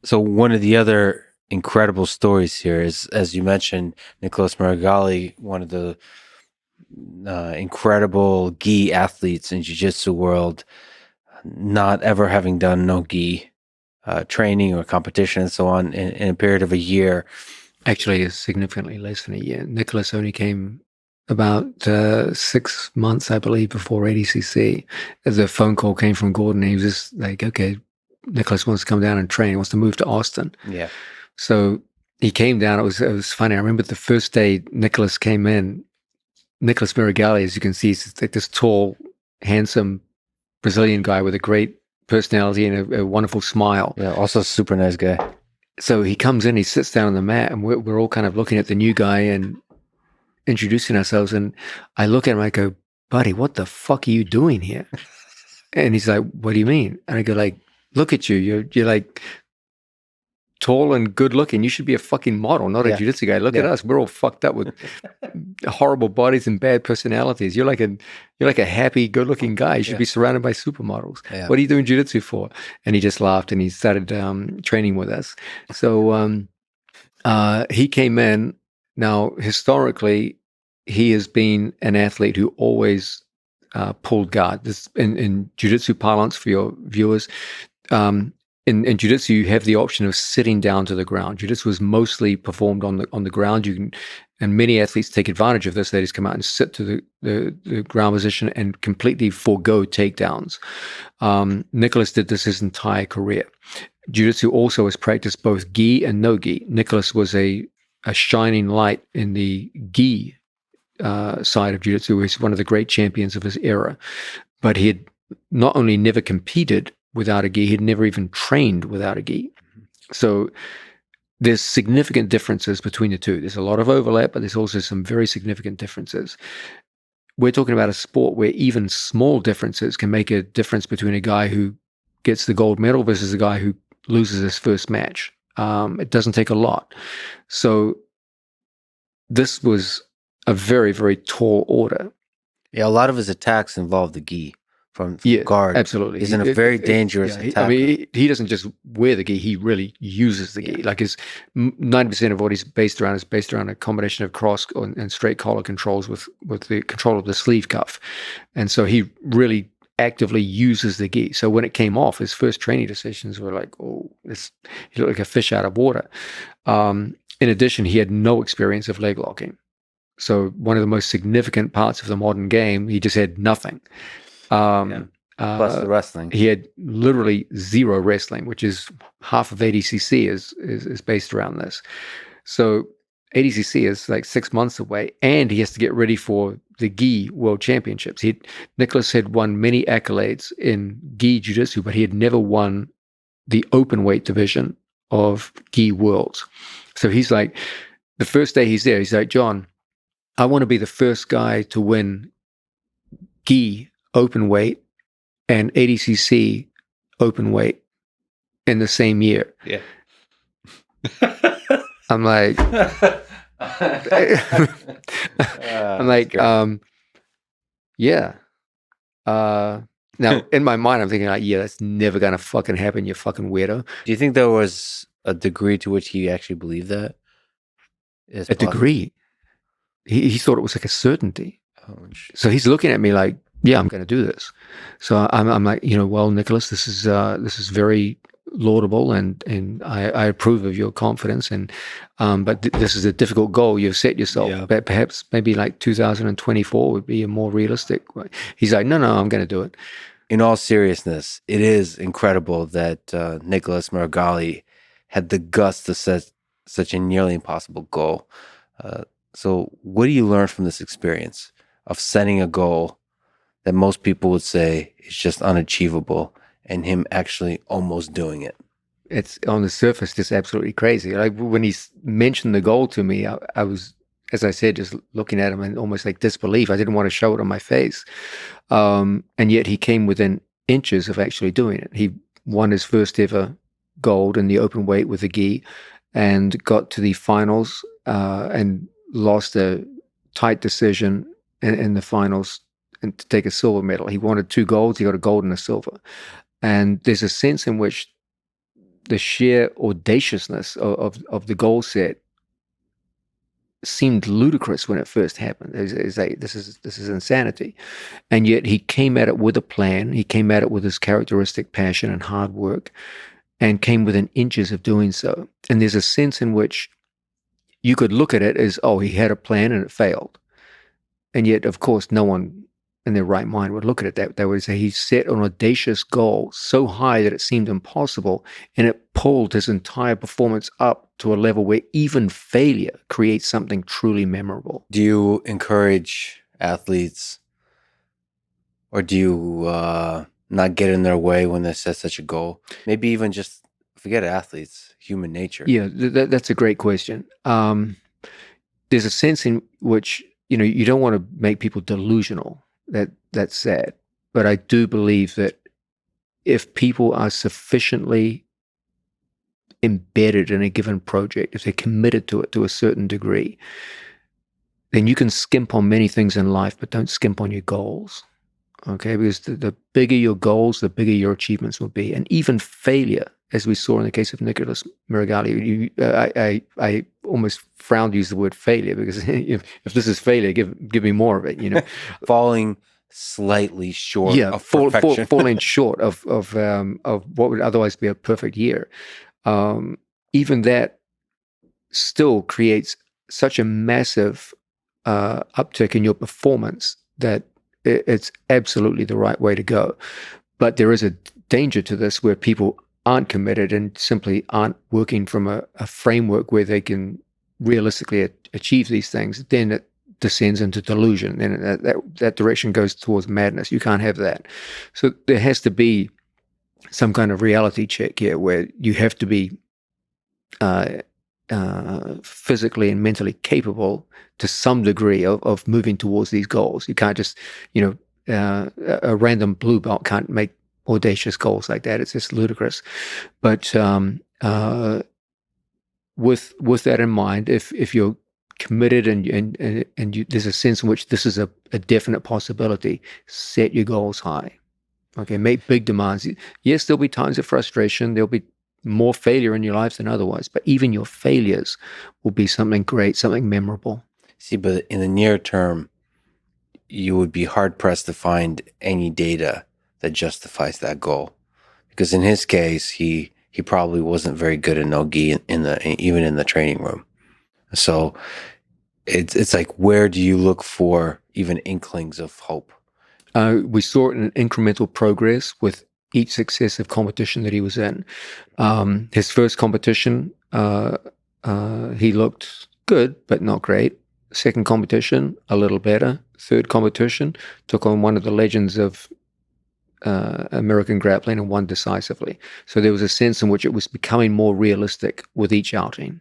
So one of the other incredible stories here is, as you mentioned, Nicholas Meregali, one of the incredible gi athletes in jiu-jitsu world, not ever having done no gi training or competition and so on in a period of a year. Actually, it's significantly less than a year. Nicholas only came about 6 months, I believe, before ADCC. As a phone call came from Gordon, he was just like, okay, Nicholas wants to come down and train. He wants to move to Austin. Yeah. So he came down. It was funny. I remember the first day Nicholas came in. Nicholas Meregali, as you can see, is like this tall, handsome Brazilian guy with a great personality and a wonderful smile. Yeah, also a super nice guy. So he comes in, he sits down on the mat, and we're all kind of looking at the new guy and introducing ourselves. And I look at him, I go, buddy, what the fuck are you doing here? And he's like, what do you mean? And I go, like, look at you. You're like tall and good looking. You should be a fucking model, not a jiu-jitsu guy. Look at us. We're all fucked up with horrible bodies and bad personalities. You're like a happy, good looking guy. You should be surrounded by supermodels. Yeah. What are you doing jiu-jitsu for? And he just laughed and he started training with us. So he came in. Now, historically, he has been an athlete who always pulled guard. This in jiu-jitsu parlance for your viewers. In jiu-jitsu, you have the option of sitting down to the ground. Jiu-jitsu is mostly performed on the ground. And many athletes take advantage of this. They just come out and sit to the ground position and completely forego takedowns. Nicholas did this his entire career. Jiu-jitsu also has practiced both gi and no gi. Nicholas was a shining light in the gi side of jiu-jitsu. He's one of the great champions of his era. But he had not only never competed without a gi, he'd never even trained without a gi. So there's significant differences between the two. There's a lot of overlap, but there's also some very significant differences. We're talking about a sport where even small differences can make a difference between a guy who gets the gold medal versus a guy who loses his first match. It doesn't take a lot. So this was a very, very tall order. Yeah, a lot of his attacks involve the gi. From guard. Absolutely. He's in a very dangerous attack. I mean, he doesn't just wear the gi, he really uses the gi. Like 90% of what he's based around is based around a combination of cross and straight collar controls with the control of the sleeve cuff. And so he really actively uses the gi. So when it came off, his first training decisions were like, oh, he looked like a fish out of water. In addition, he had no experience of leg locking. So one of the most significant parts of the modern game, he just had nothing. Plus the wrestling. He had literally zero wrestling, which is half of ADCC is based around this. So ADCC is like 6 months away, and he has to get ready for the gi world championships. Nicholas had won many accolades in gi jiu-jitsu, but he had never won the open weight division of gi worlds. So he's like, the first day he's there, he's like, John, I want to be the first guy to win gi open weight and ADCC open weight in the same year. Yeah. I'm like, yeah. Now in my mind, I'm thinking like, yeah, that's never going to fucking happen, you fucking weirdo. Do you think there was a degree to which he actually believed that? A degree? He thought it was like a certainty. Oh, so he's looking at me like, yeah, I'm going to do this. So I'm like, well, Nicholas, this is very laudable, and I approve of your confidence, and but this is a difficult goal you've set yourself. Yeah. But perhaps maybe like 2024 would be a more realistic way. He's like, no, I'm going to do it. In all seriousness, it is incredible that Nicholas Murugali had the guts to set such a nearly impossible goal. So what do you learn from this experience of setting a goal that most people would say is just unachievable, and him actually almost doing it? It's on the surface just absolutely crazy. Like when he mentioned the goal to me, I was, as I said, just looking at him in almost like disbelief. I didn't want to show it on my face. And yet he came within inches of actually doing it. He won his first ever gold in the open weight with the gi and got to the finals and lost a tight decision in the finals and to take a silver medal. He wanted 2 golds. He got a gold and a silver. And there's a sense in which the sheer audaciousness of the goal set seemed ludicrous when it first happened. It's like, this is insanity. And yet he came at it with a plan. He came at it with his characteristic passion and hard work, and came within inches of doing so. And there's a sense in which you could look at it as, oh, he had a plan and it failed. And yet, of course, no one in their right mind would look at it that. They would say he set an audacious goal so high that it seemed impossible, and it pulled his entire performance up to a level where even failure creates something truly memorable. Do you encourage athletes, or do you not get in their way when they set such a goal? Maybe even just forget athletes, human nature. Yeah, that's a great question. There's a sense in which, you don't want to make people delusional. That's sad. But I do believe that if people are sufficiently embedded in a given project, if they're committed to it to a certain degree, then you can skimp on many things in life, but don't skimp on your goals. Okay, because the bigger your goals, the bigger your achievements will be. And even failure, as we saw in the case of Nicholas Meregali, I almost frown to use the word failure, because if this is failure, give me more of it. Falling slightly short of perfection. Falling short of what would otherwise be a perfect year. Even that still creates such a massive uptick in your performance that it's absolutely the right way to go. But there is a danger to this where people aren't committed and simply aren't working from a framework where they can realistically achieve these things. Then it descends into delusion, and that direction goes towards madness. You can't have that. So there has to be some kind of reality check here, where you have to be physically and mentally capable to some degree of moving towards these goals. You can't just, a random blue belt can't make audacious goals like that. It's just ludicrous. But with that in mind, if you're committed and there's a sense in which this is a definite possibility, set your goals high. Okay, make big demands. Yes, there'll be times of frustration. There'll be more failure in your lives than otherwise, but even your failures will be something great, something memorable. See, but in the near term, you would be hard-pressed to find any data that justifies that goal. Because in his case, he probably wasn't very good at no-gi even in the training room. So it's like, where do you look for even inklings of hope? We saw it in incremental progress with each successive competition that he was in. His first competition, he looked good, but not great. Second competition, a little better. Third competition, took on one of the legends of American grappling and won decisively. So there was a sense in which it was becoming more realistic with each outing.